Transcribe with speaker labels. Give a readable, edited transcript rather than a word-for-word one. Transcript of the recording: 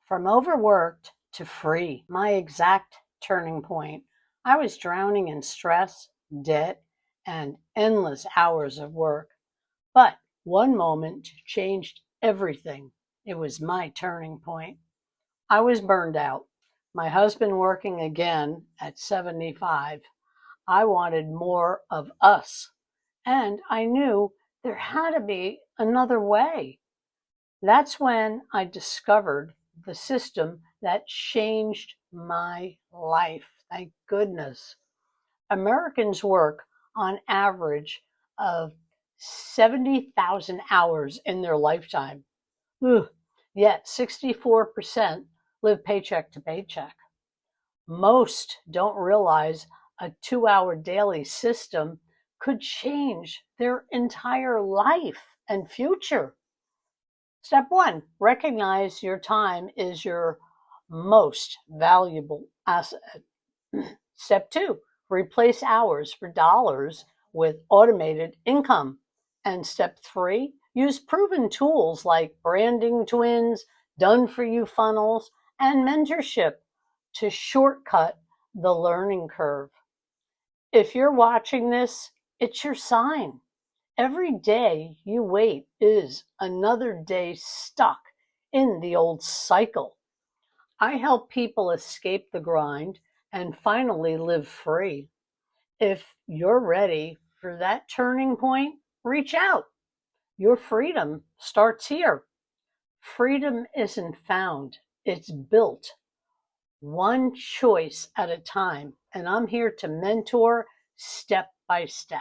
Speaker 1: From overworked to free, my exact turning point. I was drowning in stress, debt, and endless hours of work. But one moment changed everything. It was my turning point. I was burned out. My husband working again at 75. I wanted more of us. And I knew there had to be another way. That's when I discovered the system that changed my life. Thank goodness. Americans work on average of 70,000 hours in their lifetime. Ugh. Yet 64% live paycheck to paycheck. Most don't realize a 2-hour daily system could change their entire life and future. Step one, recognize your time is your most valuable asset. Step two, replace hours for dollars with automated income. And step three, use proven tools like branding twins, done for you funnels, and mentorship to shortcut the learning curve. If you're watching this, it's your sign. Every day you wait is another day stuck in the old cycle. I help people escape the grind and finally live free. If you're ready for that turning point, reach out. Your freedom starts here. Freedom isn't found, it's built one choice at a time. And I'm here to mentor step by step.